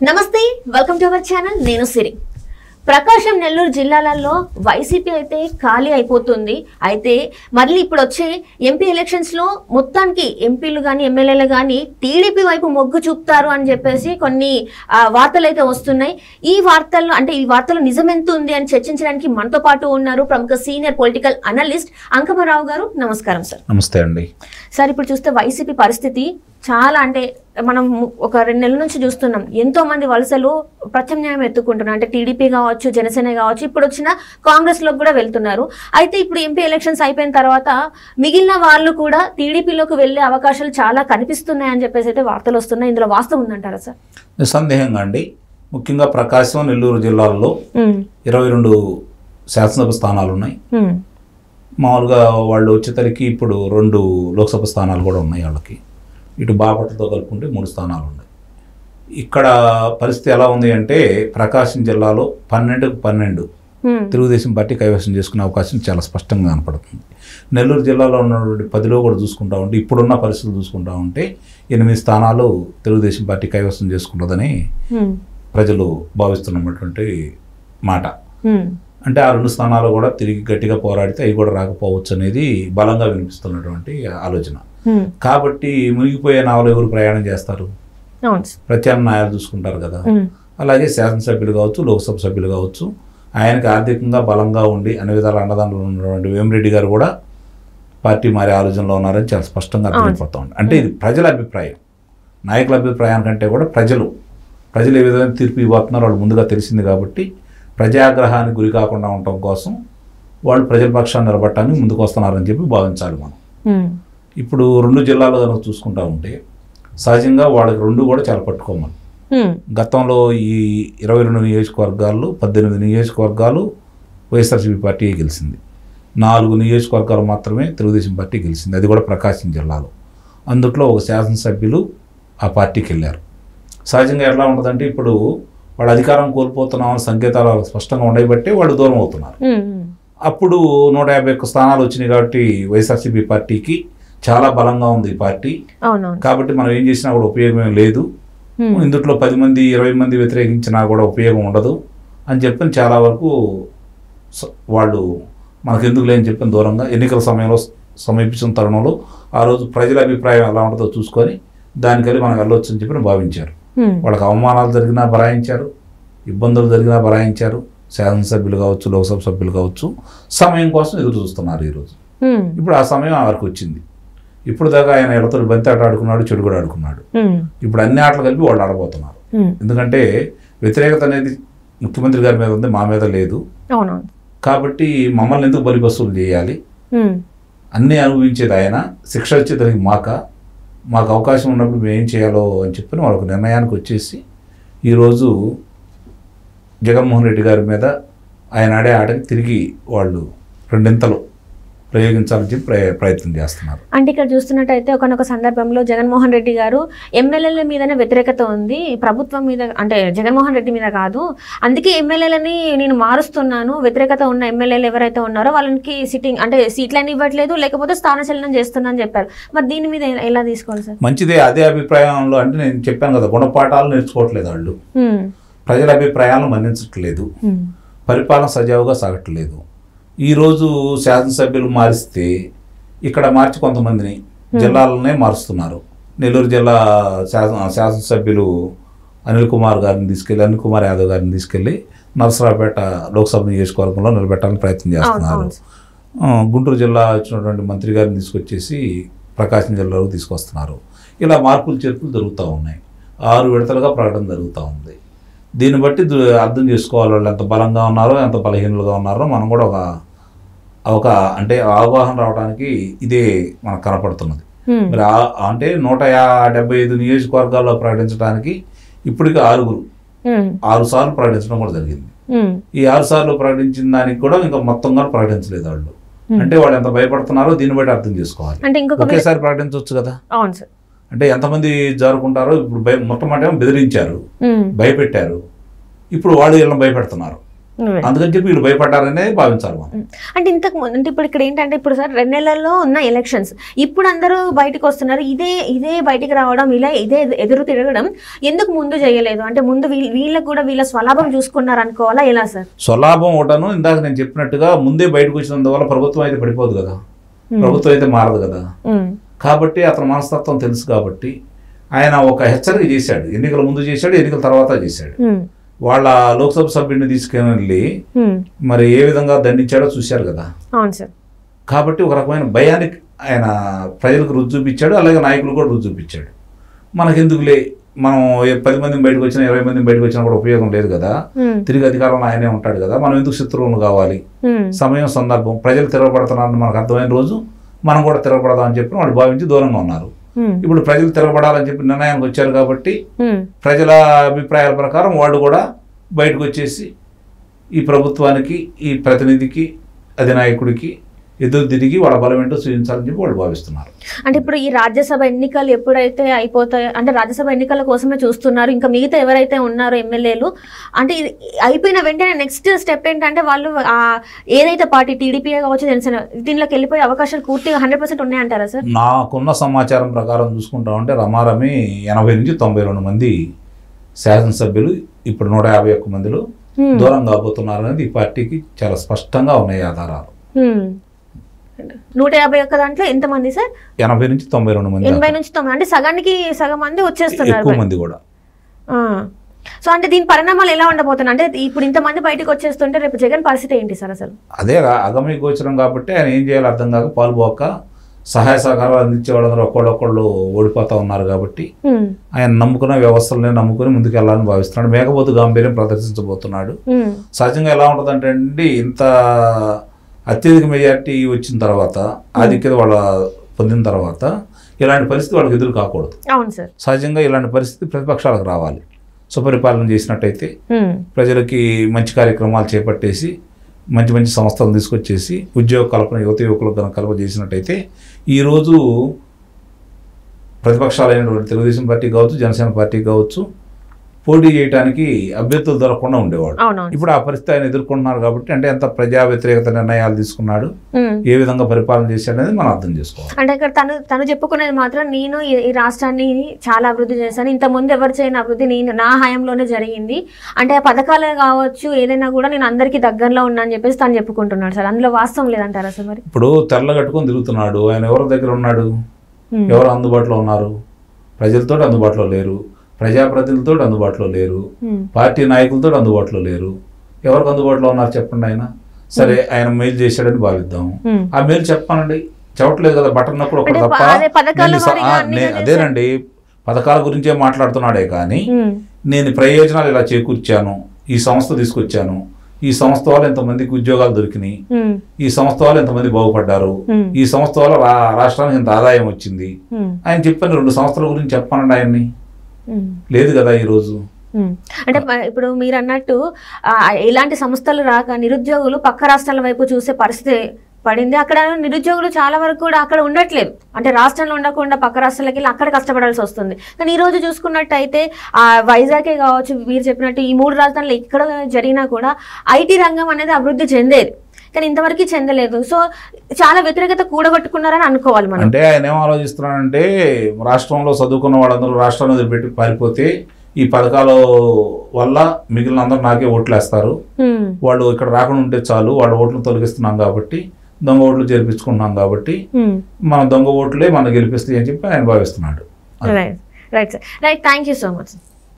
నమస్తే welcome to our channel నేను సిరి ప్రకాశం నెల్లూరు జిల్లాలలో వైసీపీ అయితే ఖాళీ అయిపోతుంది అయితే మళ్ళీ ఇప్పుడు వచ్చే ఎంపీ ఎలక్షన్స్ లో మొత్తానికి ఎంపీలు గాని ఎమ్మెల్యేలు గాని టీడీపీ వైపు మొగ్గు చూపుతారు అని చెప్పేసి కొన్ని వార్తలు అయితే వస్తున్నాయి ఈ వార్తల్లో నిజం ఎంత ఉంది అని చర్చించడానికి మనతో పాటు ఉన్నారు ప్రముఖ సీనియర్ పొలిటికల్ అనలిస్ట్ అంకమరావు గారు నమస్కారం సార్ నమస్తే అండి సార్ ఇప్పుడు చూస్తే వైసీపీ పరిస్థితి చాలా అంటే మనం ఒక 2 నెలల నుంచి చూస్తున్నాం ఎంతో మంది వలసలు ప్రత్యామ్నాయం ఎత్తుకుంటున్నారు అంటే టీడీపీ కావచ్చు జనసేన కావచ్చు ఇప్పుడు వచ్చిన కాంగ్రెస్ లోకి కూడా వెళ్తున్నారు అయితే ఇప్పుడు ఎంపీ ఎలక్షన్స్ అయిపోయిన తర్వాత మిగిలిన వాళ్ళు కూడా టీడీపీలోకి వెళ్లే అవకాశాలు చాలా కనిపిస్తున్నాయని చెప్పేసి అయితే వార్తలు వస్తున్నాయి ఇందులో వాస్తవం ఉందంటారా సార్ నిస్సందేహంగా అండి ముఖ్యంగా ప్రకాశం నెల్లూరు జిల్లాల్లో 22 శాసనసభ స్థానాలు ఉన్నాయి మామూలుగా వాళ్ళు వచ్చేసరికి ఇప్పుడు 2 లోక్సభ స్థానాలు కూడా ఉన్నాయి వాళ్ళకి ఇటు బాపట్లతో కలుపుకుంటే 3 స్థానాలు ఉన్నాయి ఇక్కడ పరిస్థితి ఎలా ఉంది అంటే ప్రకాశం జిల్లాలో 12కు 12 తెలుగుదేశం పార్టీ కైవసం చేసుకునే అవకాశం చాలా స్పష్టంగా కనపడుతుంది నెల్లూరు జిల్లాలో ఉన్నటువంటి 10లో కూడా చూసుకుంటా ఉంటే ఇప్పుడున్న పరిస్థితులు చూసుకుంటా ఉంటే 8 స్థానాలు తెలుగుదేశం పార్టీ కైవసం చేసుకుంటుందని ప్రజలు భావిస్తున్నటువంటి మాట అంటే ఆ 2 స్థానాలు కూడా తిరిగి గట్టిగా పోరాడితే అవి కూడా రాకపోవచ్చు అనేది బలంగా వినిపిస్తున్నటువంటి ఆలోచన కాబట్టి మునిగిపోయే నావలు ఎవరు ప్రయాణం చేస్తారు ప్రత్యామ్నాయాలు చూసుకుంటారు కదా అలాగే శాసనసభ్యులు కావచ్చు లోక్సభ సభ్యులు కావచ్చు ఆయనకి ఆర్థికంగా బలంగా ఉండి అన్ని విధాల అండదండలు ఉన్నటువంటి వేమిరెడ్డి గారు కూడా పార్టీ మారే ఆలోచనలో ఉన్నారని చాలా స్పష్టంగా అర్థమైపోతా ఉంది అంటే ఇది ప్రజల అభిప్రాయం నాయకుల అభిప్రాయం కంటే కూడా ప్రజలు ఏ విధంగా తీర్పు ఇవ్వబోతున్నారో వాళ్ళు ముందుగా తెలిసింది కాబట్టి ప్రజాగ్రహానికి గురి కాకుండా ఉండటం కోసం వాళ్ళు ప్రజల పక్షాన్ని నిలబడటానికి ముందుకు వస్తున్నారని చెప్పి భావించాలి మనం ఇప్పుడు 2 జిల్లాలు కనుక చూసుకుంటా ఉంటే సహజంగా వాళ్ళకి 2 కూడా చాలా పట్టుకోమని గతంలో ఈ 22 నియోజకవర్గాల్లో 18 నియోజకవర్గాలు వైఎస్ఆర్సీపీ పార్టీ గెలిచింది 4 నియోజకవర్గాలు మాత్రమే తెలుగుదేశం పార్టీ గెలిచింది అది కూడా ప్రకాశం జిల్లాలో అందుట్లో ఒక శాసనసభ్యులు ఆ పార్టీకి వెళ్ళారు సహజంగా ఎలా ఉంటుందంటే ఇప్పుడు వాళ్ళు అధికారం కోల్పోతున్నామని సంకేతాలు స్పష్టంగా ఉండబట్టి వాళ్ళు దూరం అవుతున్నారు అప్పుడు 151 స్థానాలు వచ్చినాయి కాబట్టి వైఎస్ఆర్సీపీ పార్టీకి చాలా బలంగా ఉంది ఈ పార్టీ కాబట్టి మనం ఏం చేసినా కూడా ఉపయోగం లేదు ఇందులో 10 మంది 20 మంది వ్యతిరేకించినా కూడా ఉపయోగం ఉండదు అని చెప్పని చాలా వరకు వాళ్ళు మనకు ఎందుకు లేని చెప్పిన దూరంగా ఎన్నికల సమయంలో సమీపించిన తరుణంలో ఆ రోజు ప్రజల అభిప్రాయం ఎలా ఉంటుందో చూసుకొని దానికని మనం వెళ్ళొచ్చు అని చెప్పి భావించారు వాళ్ళకి అవమానాలు జరిగినా బరాయించారు ఇబ్బందులు జరిగినా బరాయించారు శాసనసభ్యులు కావచ్చు లోక్సభ సభ్యులు కావచ్చు సమయం కోసం ఎదురు చూస్తున్నారు ఈరోజు ఇప్పుడు ఆ సమయం వారికి వచ్చింది ఇప్పుడు దాకా ఆయన ఎడతో బంతి ఆట ఆడుకున్నాడు చెడు కూడా ఆడుకున్నాడు ఇప్పుడు అన్ని ఆటలు కలిపి వాళ్ళు ఆడబోతున్నారు ఎందుకంటే వ్యతిరేకత అనేది ముఖ్యమంత్రి గారి మీద ఉంది మా మీద లేదు కాబట్టి మమ్మల్ని ఎందుకు బలి వసూలు చేయాలి అన్నీ అనుభవించేది ఆయన శిక్ష వచ్చేదానికి మాకు అవకాశం ఉన్నప్పుడు మేము ఏం చేయాలో అని చెప్పి వాళ్ళకు నిర్ణయానికి వచ్చేసి ఈరోజు జగన్మోహన్ రెడ్డి గారి మీద ఆయన ఆడే ఆటకి తిరిగి వాళ్ళు 2 ప్రయోగించాలని చెప్పి ప్రయత్నం చేస్తున్నారు అంటే ఇక్కడ చూస్తున్నట్టయితే ఒకనొక సందర్భంలో జగన్మోహన్ రెడ్డి గారు ఎమ్మెల్యేల మీదనే వ్యతిరేకత ఉంది ప్రభుత్వం మీద అంటే జగన్మోహన్ రెడ్డి మీద కాదు అందుకే ఎమ్మెల్యేలని నేను మారుస్తున్నాను వ్యతిరేకత ఉన్న ఎమ్మెల్యేలు ఎవరైతే ఉన్నారో వాళ్ళకి సిట్టింగ్ అంటే సీట్లని ఇవ్వట్లేదు లేకపోతే స్థానచలనం చేస్తున్నా అని చెప్పారు మరి దీని మీద ఎలా తీసుకోవాలి సార్ మంచిదే అదే అభిప్రాయంలో అంటే నేను చెప్పాను కదా గుణపాఠాలు నేర్చుకోవట్లేదు వాళ్ళు ప్రజల అభిప్రాయాలను మన్నించట్లేదు పరిపాలన సజావుగా సాగట్లేదు ఈరోజు శాసనసభ్యులు మారిస్తే ఇక్కడ మార్చి కొంతమందిని జిల్లాలనే మారుస్తున్నారు నెల్లూరు జిల్లా శాసనసభ్యులు అనిల్ కుమార్ యాదవ్ గారిని తీసుకెళ్ళి నరసరావుపేట లోక్సభ నియోజకవర్గంలో నిలబెట్టాలని ప్రయత్నం చేస్తున్నారు గుంటూరు జిల్లా వచ్చినటువంటి మంత్రి గారిని తీసుకొచ్చేసి ప్రకాశం జిల్లాలో తీసుకొస్తున్నారు ఇలా మార్పులు చేర్పులు జరుగుతూ ఉన్నాయి 6 విడతలుగా ప్రకటన జరుగుతూ ఉంది దీన్ని బట్టి అర్థం చేసుకోవాలి వాళ్ళు ఎంత బలంగా ఉన్నారో ఎంత బలహీనులుగా ఉన్నారో మనం కూడా ఒక అంటే అవగాహన రావడానికి ఇదే మనకు కనపడుతున్నది మరి అంటే 175 నియోజకవర్గాల్లో ప్రకటించడానికి ఇప్పటికి 6 సార్లు ప్రకటించడం కూడా జరిగింది ఈ 6 సార్లు ప్రకటించిన దానికి కూడా ఇంకా మొత్తంగా ప్రకటించలేదు వాళ్ళు అంటే వాళ్ళు ఎంత భయపడుతున్నారో దీన్ని బట్టి అర్థం చేసుకోవాలి ఒకేసారి ప్రకటించవచ్చు కదా అంటే ఎంతమంది జారుకుంటారో ఇప్పుడు మొట్టమొదటి బెదిరించారు భయపెట్టారు ఇప్పుడు వాళ్ళు వీళ్ళని భయపెడుతున్నారు అందుకని చెప్పి వీళ్ళు భయపడ్డారనే భావించాలి మనం. అంటే ఇంతకు ముందు అంటే ఇప్పుడు ఇక్కడ ఏంటంటే ఇప్పుడు సార్ 2 నెలల్లో ఉన్న ఎలక్షన్స్ ఇప్పుడు అందరూ బయటకు వస్తున్నారు, ఇదే బయటికి రావడం, ఇదే ఎదురు తిరగడం ఎందుకు ముందు చేయలేదు? అంటే ముందు వీళ్ళకి కూడా వీళ్ళ స్వలాభం చూసుకున్నారు అనుకోవాలా ఎలా సార్? స్వలాభం ఒకటను ఇందాక నేను చెప్పినట్టుగా ముందే బయటకు వచ్చినందువల్ల ప్రభుత్వం అయితే పడిపోదు కదా, ప్రభుత్వం అయితే మారదు కదా. కాబట్టి అతని మనస్తత్వం తెలుసు కాబట్టి ఆయన ఒక హెచ్చరిక చేశాడు. ఎన్నికల ముందు చేశాడు, ఎన్నికల తర్వాత చేశాడు. వాళ్ళ లోక్సభ సభ్యుడిని తీసుకెళ్ళి మరి ఏ విధంగా దండించాడో చూశారు కదా. కాబట్టి ఒక రకమైన భయానికి ఆయన ప్రజలకు రుచి చూపించాడు, అలాగే నాయకులు కూడా రుచి చూపించాడు. మనకెందుకులే, మనం 10 మంది బయటకు వచ్చినా 20 మంది బయటకు వచ్చినా కూడా ఉపయోగం లేదు కదా, తిరిగి అధికారంలో ఆయనే ఉంటాడు కదా, మనం ఎందుకు శత్రువులు కావాలి? సమయం సందర్భం ప్రజలు తిరగబడుతున్నారని మనకు అర్థమైన రోజు మనం కూడా తిరగబడదాం అని చెప్పి వాళ్ళు భావించి దూరంగా ఉన్నారు. ఇప్పుడు ప్రజలు తిరగబడాలని చెప్పి నిర్ణయానికి వచ్చారు కాబట్టి ప్రజల అభిప్రాయాల ప్రకారం వాళ్ళు కూడా బయటకు వచ్చేసి ఈ ప్రభుత్వానికి, ఈ ప్రతినిధికి, అధినాయకుడికి ఎదురు తిరిగి వాళ్ళ బలం ఏంటో చూపించాలని చెప్పి వాళ్ళు భావిస్తున్నారు. అంటే ఇప్పుడు ఈ రాజ్యసభ ఎన్నికలు ఎప్పుడైతే అయిపోతాయో, అంటే రాజ్యసభ ఎన్నికల కోసమే చూస్తున్నారు, ఇంకా మిగతా ఎవరైతే ఉన్నారో ఎమ్మెల్యేలు, అంటే అయిపోయిన వెంటనే నెక్స్ట్ స్టెప్ ఏంటంటే వాళ్ళు ఏదైతే పార్టీ టీడీపీ కావచ్చు, జనసేన, దీనిలోకి వెళ్ళిపోయే అవకాశాలు పూర్తిగా 100% ఉన్నాయంటారా సార్? నాకున్న సమాచారం ప్రకారం చూసుకుంటా ఉంటే రమారమి 80 నుంచి 92 మంది శాసనసభ్యులు ఇప్పుడు 151 మందిలో దూరం కాబోతున్నారు అనేది ఈ పార్టీకి చాలా స్పష్టంగా ఉన్నాయి ఆధారాలు. 151 దాంట్లో ఎంతమంది సార్? 80 నుంచి 92 మంది. 80 నుంచి 90 అంటే సగానికి సగం మంది వచ్చేస్తున్నారు, ఎక్కువ మంది కూడా. సో అంటే దీని పరిణామాలు ఎలా ఉండబోతున్నాయి? అంటే ఇప్పుడు ఇంతమంది బయటకు వచ్చేస్తుంటే రేపు జగన్ పరిస్థితి ఏంటి సార్ అసలు? అదే అగమ్య గోచరం కాబట్టి ఆయన ఏం చేయాలో అర్థం కాక పాల్పోక సహాయ సహకారాలు అందించే వాళ్ళందరూ ఒక్కొక్కళ్ళు ఓడిపోతా ఉన్నారు కాబట్టి ఆయన నమ్ముకున్న వ్యవస్థలనే నమ్ముకుని ముందుకు వెళ్ళాలని భావిస్తున్నాడు. మేకపోతు గాంభీర్యం ప్రదర్శించబోతున్నాడు. సహజంగా ఎలా ఉంటుందంటే అండి, ఇంత అత్యధిక మెజార్టీ వచ్చిన తర్వాత, ఆధిక్యత వాళ్ళ పొందిన తర్వాత ఇలాంటి పరిస్థితి వాళ్ళకి ఎదురు కాకూడదు. సహజంగా ఇలాంటి పరిస్థితి ప్రతిపక్షాలకు రావాలి. సుపరిపాలన చేసినట్టయితే ప్రజలకి మంచి కార్యక్రమాలు చేపట్టేసి మంచి మంచి సంస్థలను తీసుకొచ్చేసి ఉద్యోగ కల్పన యువత యువకులకు కనుక కల్పన చేసినట్టయితే ఈరోజు ప్రతిపక్షాలైనటువంటి తెలుగుదేశం పార్టీ కావచ్చు, జనసేన పార్టీ కావచ్చు, పోటీ చేయడానికి అభ్యర్థులు దొరకకుండా ఉండేవాడు. ఇప్పుడు ఆ పరిస్థితి ఆయన ఎదుర్కొంటున్నారు కాబట్టి, అంటే ఎంత ప్రజా వ్యతిరేకత నిర్ణయాలు తీసుకున్నాడు, ఏ విధంగా పరిపాలన చేశాడు అనేది మనం అర్థం చేసుకోవాలి. అంటే ఇక్కడ తను చెప్పుకునేది మాత్రం, నేను ఈ రాష్ట్రాన్ని చాలా అభివృద్ధి చేశాను, ఇంత ముందు ఎవరు చేయని అభివృద్ధి నా హయాంలోనే జరిగింది, అంటే ఆ పథకాలే కావచ్చు ఏదైనా కూడా నేను అందరికీ దగ్గరలో ఉన్నా అని చెప్పేసి తను చెప్పుకుంటున్నాడు సార్. అందులో వాస్తవం లేదంటారా సార్? మరి ఇప్పుడు తెరలు కట్టుకొని తిరుగుతున్నాడు ఆయన. ఎవరి దగ్గర ఉన్నాడు? ఎవరు అందుబాటులో ఉన్నారు? ప్రజలతో అందుబాటులో లేరు, ప్రజాప్రతినిధులతో అందుబాటులో లేరు, పార్టీ నాయకులతో అందుబాటులో లేరు. ఎవరికి అందుబాటులో ఉన్నారు చెప్పండి? ఆయన సరే ఆయన మెయిల్ చేశాడని భావిద్దాం. ఆ మెయిల్ చెప్పానండి, చెప్పట్లేదు కదా, బటన్ నొక్కడు ఒకటి తప్ప. అదేనండి, పథకాల గురించే మాట్లాడుతున్నాడే కానీ నేను ప్రయోజనాలు ఇలా చేకూర్చాను, ఈ సంస్థ తీసుకొచ్చాను, ఈ సంస్థ వల్ల ఎంతమందికి ఉద్యోగాలు దొరికినాయి, ఈ సంస్థ వల్ల ఎంతమంది బాగుపడ్డారు, ఈ సంస్థ వల్ల రాష్ట్రానికి ఎంత ఆదాయం వచ్చింది ఆయన చెప్పాను. 2 సంస్థల గురించి చెప్పానండి ఆయన్ని, లేదు కదా ఈరోజు. అంటే ఇప్పుడు మీరు అన్నట్టు ఇలాంటి సంస్థలు రాక నిరుద్యోగులు పక్క రాష్ట్రాల వైపు చూసే పరిస్థితి పడింది. అక్కడ నిరుద్యోగులు చాలా వరకు కూడా అక్కడ ఉండట్లేదు, అంటే రాష్ట్రంలో ఉండకుండా పక్క రాష్ట్రాలకి వెళ్ళి అక్కడ కష్టపడాల్సి వస్తుంది. కానీ ఈ రోజు చూసుకున్నట్టయితే వైజాగే కావచ్చు, మీరు చెప్పినట్టు ఈ 3 రాజధానులు ఎక్కడ జరిగినా కూడా ఐటీ రంగం అనేది అభివృద్ధి చెందేది, కానీ ఇంతవరకు చెందలేదు. సో చాలా వ్యతిరేకత కూడగట్టుకున్నారని అనుకోవాలి మనం. అంటే ఆయన ఏం ఆలోచిస్తున్నాడంటే, రాష్ట్రంలో చదువుకున్న వాళ్ళందరూ రాష్ట్రాన్ని వదిలిపెట్టి పారిపోతే ఈ పథకాల వల్ల మిగిలిన అందరూ నాకే ఓట్లు వేస్తారు, వాళ్ళు ఇక్కడ రాకుండా ఉంటే చాలు, వాళ్ళ ఓట్లు తొలగిస్తున్నాం కాబట్టి, దొంగ ఓట్లు జరిపించుకుంటున్నాం కాబట్టి మన దొంగ ఓట్లే మనం గెలిపిస్తాయి అని చెప్పి ఆయన భావిస్తున్నాడు. Right sir, right, thank you so much.